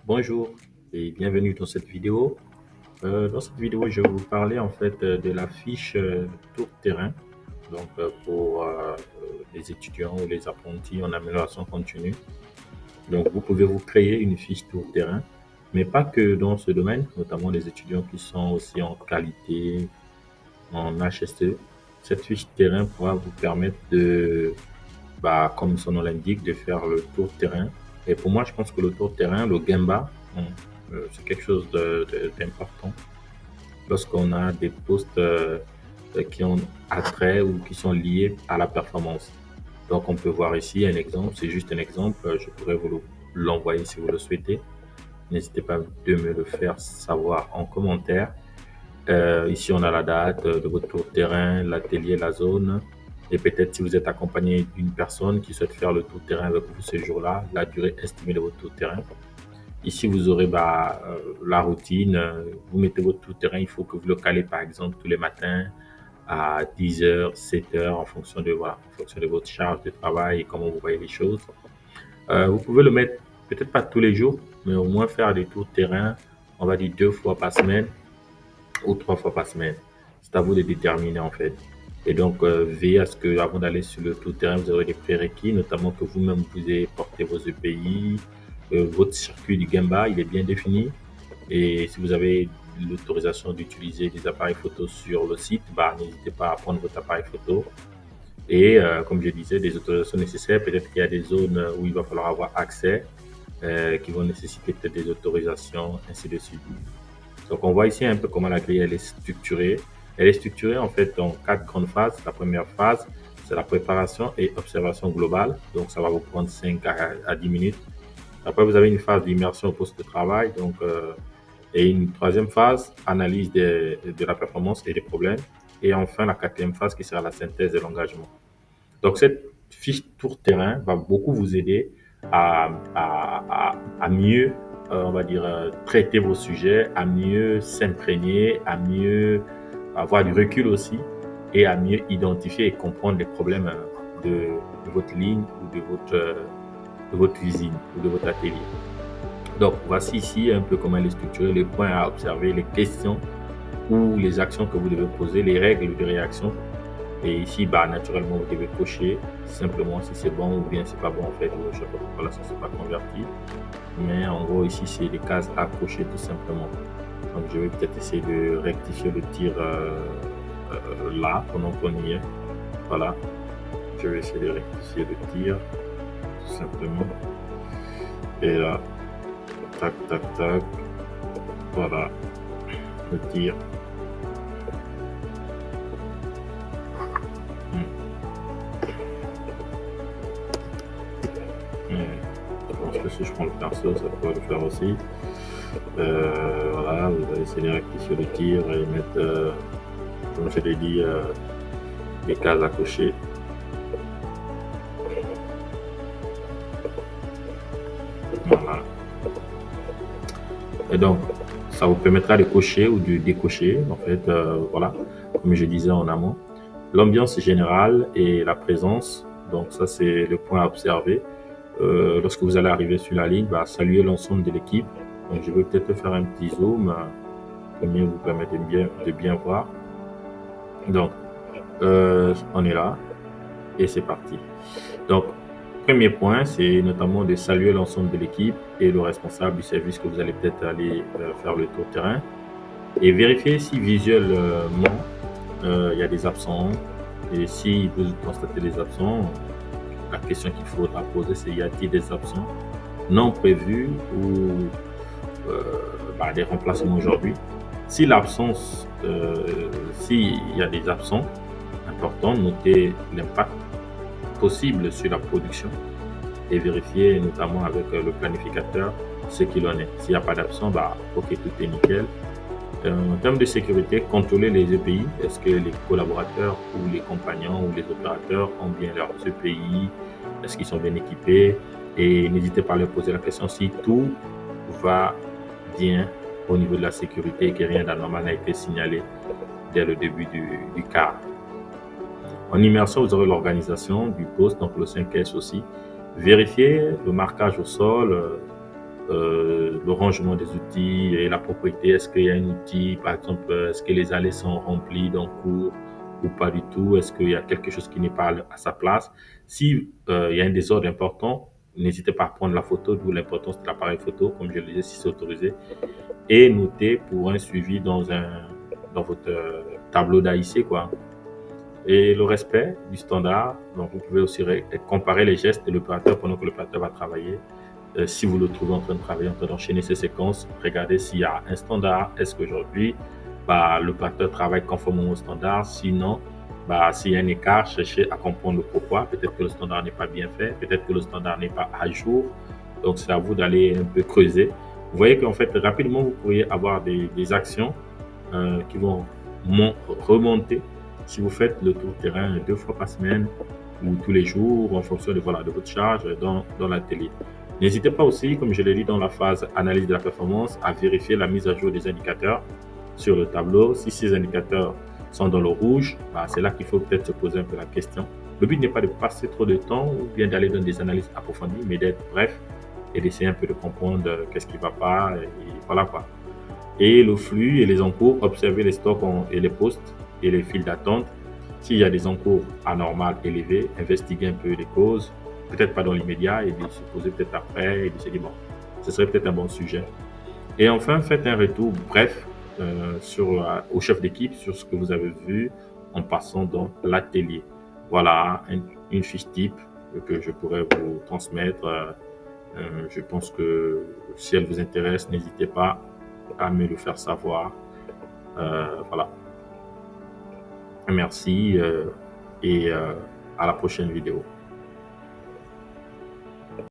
Bonjour et bienvenue dans cette vidéo. Dans cette vidéo, je vais vous parler en fait de la fiche tour terrain pour les étudiants ou les apprentis en amélioration continue. Donc, vous pouvez vous créer une fiche tour terrain, mais pas que dans ce domaine, notamment les étudiants qui sont aussi en qualité, en HSE. Cette fiche terrain pourra vous permettre comme son nom l'indique, de faire le tour terrain. Et pour moi, je pense que le tour terrain, le Gemba, c'est quelque chose d'important lorsqu'on a des postes qui ont attrait ou qui sont liés à la performance. Donc, on peut voir ici un exemple, c'est juste un exemple. Je pourrais l'envoyer si vous le souhaitez. N'hésitez pas de me le faire savoir en commentaire. Ici, on a la date de votre tour terrain, l'atelier, la zone. Et peut-être si vous êtes accompagné d'une personne qui souhaite faire le tour terrain avec vous ce jour-là, la durée estimée de votre tour terrain. Ici, vous aurez la routine. Vous mettez votre tour terrain, il faut que vous le calez par exemple tous les matins à 10h, 7h en fonction de votre charge de travail et comment vous voyez les choses. Vous pouvez le mettre peut-être pas tous les jours, mais au moins faire des tours terrain, on va dire 2 fois par semaine ou 3 fois par semaine. C'est à vous de déterminer en fait. Et donc, veillez à ce que avant d'aller sur le tout terrain, vous aurez des prérequis, notamment que vous-même vous ayez porté vos EPI, votre circuit du Gemba, il est bien défini. Et si vous avez l'autorisation d'utiliser des appareils photo sur le site, n'hésitez pas à prendre votre appareil photo. Et comme je disais, des autorisations nécessaires. Peut-être qu'il y a des zones où il va falloir avoir accès, qui vont nécessiter peut-être des autorisations, ainsi de suite. Donc, on voit ici un peu comment la grille elle est structurée. Elle est structurée en fait en 4 grandes phases. La première phase, c'est la préparation et observation globale. Donc, ça va vous prendre 5 à 10 minutes. Après, vous avez une phase d'immersion au poste de travail. Et une troisième phase, analyse de la performance et des problèmes. Et enfin, la quatrième phase qui sera la synthèse de l'engagement. Donc, cette fiche tour terrain va beaucoup vous aider à mieux, on va dire, traiter vos sujets, à mieux s'imprégner, à mieux avoir du recul aussi et à mieux identifier et comprendre les problèmes de votre ligne ou de votre usine ou de votre atelier. Donc, voici ici un peu comment elle est structurée, les points à observer, les questions ou les actions que vous devez poser, les règles de réaction. Et ici, naturellement, vous devez cocher simplement si c'est bon ou bien c'est pas bon. En fait, je ne sais pas pourquoi là, ça ne s'est pas converti. Mais en gros, ici, c'est des cases à cocher tout simplement. Donc, je vais peut-être essayer de rectifier le tir là, pendant qu'on y est. Voilà. Je vais essayer de rectifier le tir, tout simplement. Et là, tac, tac, tac. Voilà. Le tir. Je pense que si je prends le pinceau, ça pourrait le faire aussi. Voilà, vous allez essayer de rectifier le tir et mettre, comme je l'ai dit, les cases à cocher. Voilà. Et donc, ça vous permettra de cocher ou de décocher, en fait, voilà, comme je disais en amont. L'ambiance générale et la présence, donc ça c'est le point à observer. Lorsque vous allez arriver sur la ligne, saluer l'ensemble de l'équipe. Donc, je vais peut-être faire un petit zoom pour mieux vous permettre de bien voir. Donc, on est là et c'est parti. Donc, premier point, c'est notamment de saluer l'ensemble de l'équipe et le responsable du service que vous allez peut-être aller faire le tour terrain et vérifier si visuellement il y a des absents. Et si vous constatez des absents, la question qu'il faudra poser, c'est y a-t-il des absents non prévus ou des remplacements aujourd'hui. Si l'absence, s'il y a des absents importants, notez l'impact possible sur la production et vérifier notamment avec le planificateur ce qu'il en est. S'il n'y a pas d'absent, ok, tout est nickel. En termes de sécurité, contrôler les EPI. Est-ce que les collaborateurs ou les compagnons ou les opérateurs ont bien leurs EPI? Est-ce qu'ils sont bien équipés? Et n'hésitez pas à leur poser la question si tout va bien au niveau de la sécurité et que rien d'anormal n'a été signalé dès le début du quart. En immersion, vous aurez l'organisation du poste, donc le 5S aussi. Vérifiez le marquage au sol, le rangement des outils et la propriété. Est-ce qu'il y a un outil, par exemple, est-ce que les allées sont remplies d'un coup ou pas du tout? Est-ce qu'il y a quelque chose qui n'est pas à sa place? Si il y a un désordre important, n'hésitez pas à prendre la photo, d'où l'importance de l'appareil photo, comme je le disais, si c'est autorisé, et noter pour un suivi dans votre tableau d'AIC, quoi. Et le respect du standard, donc vous pouvez aussi comparer les gestes de l'opérateur pendant que l'opérateur va travailler. Si vous le trouvez en train de travailler, en train d'enchaîner ces séquences, regardez s'il y a un standard. Est-ce qu'aujourd'hui, l'opérateur travaille conformément au standard? Sinon, s'il y a un écart, cherchez à comprendre le pourquoi. Peut-être que le standard n'est pas bien fait, peut-être que le standard n'est pas à jour. Donc, c'est à vous d'aller un peu creuser. Vous voyez qu'en fait, rapidement, vous pourriez avoir des actions qui vont remonter si vous faites le tour de terrain 2 fois par semaine ou tous les jours en fonction de votre charge dans l'atelier. N'hésitez pas aussi, comme je l'ai dit dans la phase analyse de la performance, à vérifier la mise à jour des indicateurs sur le tableau. Si ces indicateurs sont dans le rouge, c'est là qu'il faut peut-être se poser un peu la question. Le but n'est pas de passer trop de temps ou bien d'aller dans des analyses approfondies, mais d'être bref et d'essayer un peu de comprendre qu'est-ce qui ne va pas, et voilà quoi. Et le flux et les encours, observez les stocks et les postes et les files d'attente. S'il y a des encours anormaux élevés, investiguez un peu les causes, peut-être pas dans l'immédiat, et de se poser peut-être après, et de se dire, bon, ce serait peut-être un bon sujet. Et enfin, faites un retour bref au chef d'équipe sur ce que vous avez vu en passant dans l'atelier. Voilà une fiche type que je pourrais vous transmettre. Je pense que si elle vous intéresse, n'hésitez pas à me le faire savoir. Voilà. Merci et à la prochaine vidéo.